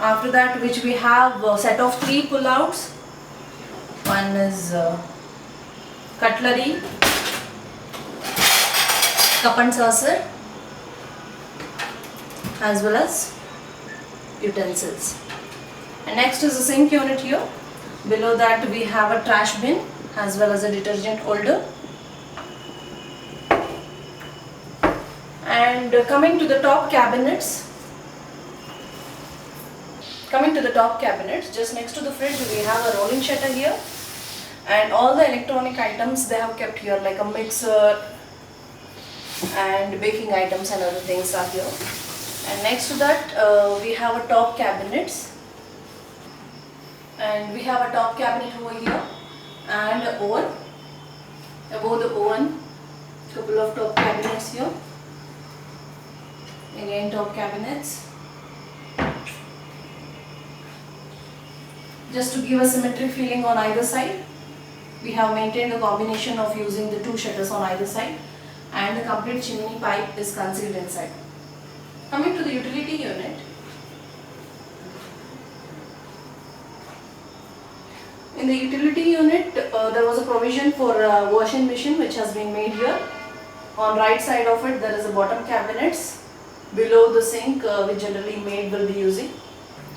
After that, which we have a set of 3 pull-outs. One is cutlery, cup and saucer, as well as utensils. And next is the sink unit here. Below that we have a trash bin as well as a detergent holder. And coming to the top cabinets, just next to the fridge we have a rolling shutter here, and all the electronic items they have kept here, like a mixer and baking items and other things are here. And next to that we have a top cabinets, and we have a top cabinet over here and an oven. Above the oven, couple of top cabinets here, again top cabinets. Just to give a symmetric feeling on either side, we have maintained the combination of using the 2 shutters on either side, and the complete chimney pipe is concealed inside. Coming to the utility unit, in the utility unit there was a provision for a washing machine which has been made here. On right side of it there is a bottom cabinets below the sink which generally maid will be using.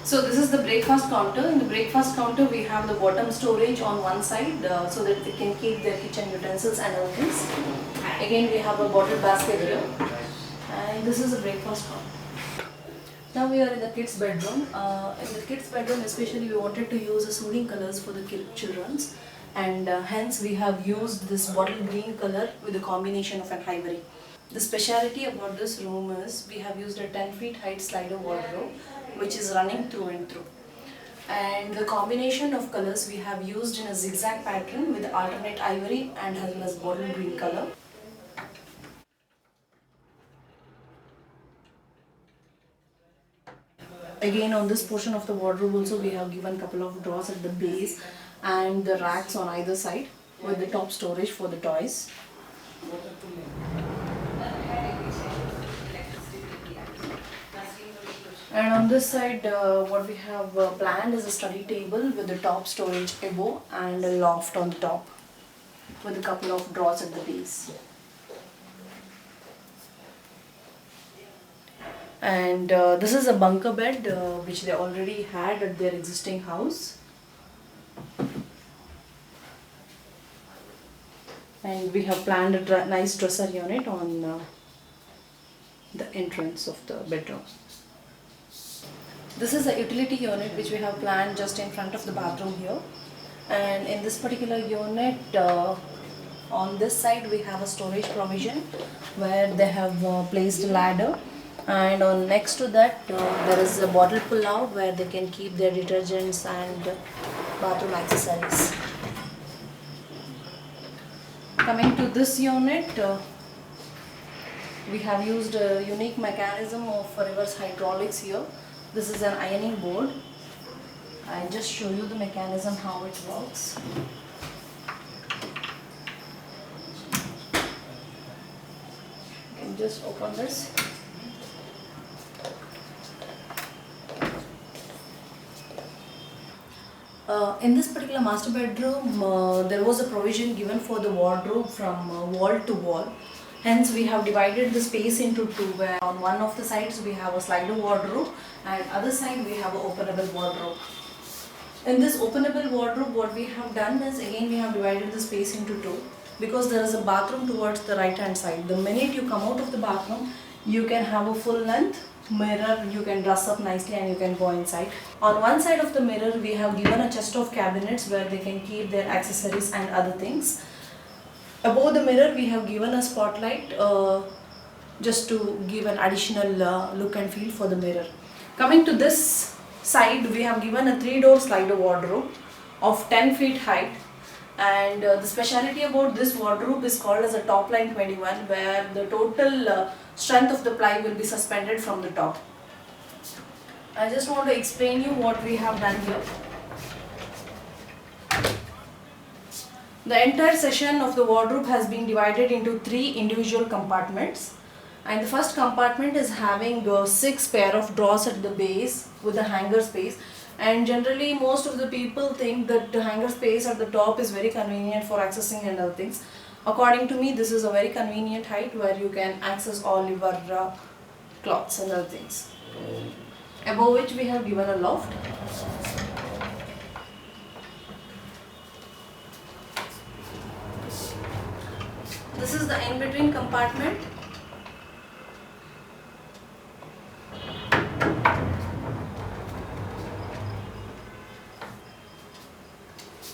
So this is the breakfast counter. In the breakfast counter we have the bottom storage on one side so that they can keep their kitchen utensils and other things. Again we have a bottle basket here, and this is the breakfast counter. Now we are in the kids bedroom. In the kids bedroom especially we wanted to use soothing colors for the children's, and hence we have used this bottle green color with a combination of an ivory. The speciality about this room is we have used a 10 feet height slider wardrobe which is running through and through, and the combination of colors we have used in a zigzag pattern with alternate ivory and as well as bottle green color. Again on this portion of the wardrobe also we have given couple of drawers at the base and the racks on either side with the top storage for the toys. And on this side what we have planned is a study table with the top storage above and a loft on the top with a couple of drawers at the base. And this is a bunker bed which they already had at their existing house. And we have planned a nice dresser unit on the entrance of the bedroom. This is a utility unit which we have planned just in front of the bathroom here, and in this particular unit on this side we have a storage provision where they have placed a ladder, and on next to that there is a bottle pull out where they can keep their detergents and bathroom accessories. Coming to this unit, we have used a unique mechanism of reverse hydraulics here. This is an ironing board. I'll just show you the mechanism how it works. You can just open this. In this particular master bedroom, there was a provision given for the wardrobe from wall to wall. Hence, we have divided the space into 2, where on one of the sides we have a slider wardrobe and other side we have an openable wardrobe. In this openable wardrobe, what we have done is again we have divided the space into 2 because there is a bathroom towards the right hand side. The minute you come out of the bathroom, you can have a full length mirror, you can dress up nicely and you can go inside. On one side of the mirror, we have given a chest of cabinets where they can keep their accessories and other things. Above the mirror, we have given a spotlight just to give an additional look and feel for the mirror. Coming to this side, we have given a 3-door slider wardrobe of 10 feet height, and the speciality about this wardrobe is called as a top line 21, where the total strength of the ply will be suspended from the top. I just want to explain you what we have done here. The entire section of the wardrobe has been divided into 3 individual compartments, and the first compartment is having 6 pair of drawers at the base with the hanger space. And generally most of the people think that the hanger space at the top is very convenient for accessing and other things. According to me, this is a very convenient height where you can access all your cloths and other things. Above which we have given a loft. This is the in-between compartment.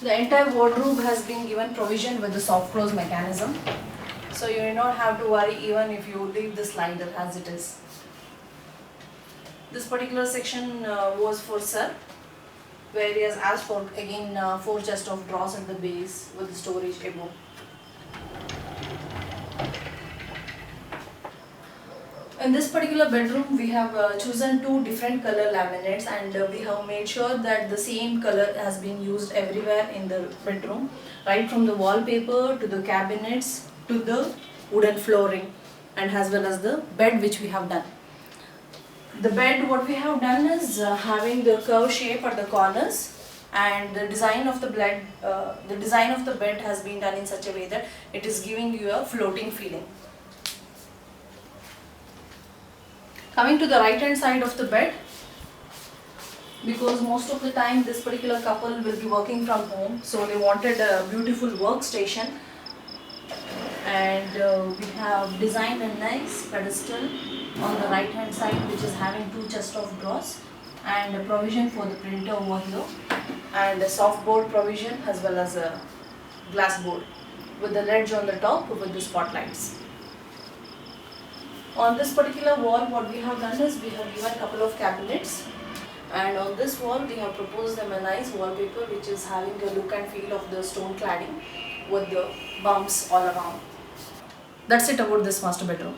The entire wardrobe has been given provision with the soft close mechanism. So you do not have to worry even if you leave the slider as it is. This particular section was for sir, where he has asked for again 4 chests of drawers at the base with the storage above. In this particular bedroom, we have chosen 2 different color laminates, and we have made sure that the same color has been used everywhere in the bedroom, right from the wallpaper to the cabinets to the wooden flooring, and as well as the bed which we have done. The bed, what we have done is having the curve shape at the corners, and the design of the bed has been done in such a way that it is giving you a floating feeling. Coming to the right hand side of the bed, because most of the time this particular couple will be working from home, so they wanted a beautiful workstation, and we have designed a nice pedestal on the right hand side which is having 2 chests of drawers and a provision for the printer over here, and a soft board provision as well as a glass board with the ledge on the top with the spotlights. On this particular wall, what we have done is we have given a couple of cabinets, and on this wall we have proposed them a nice wallpaper which is having a look and feel of the stone cladding with the bumps all around. That's it about this master bedroom.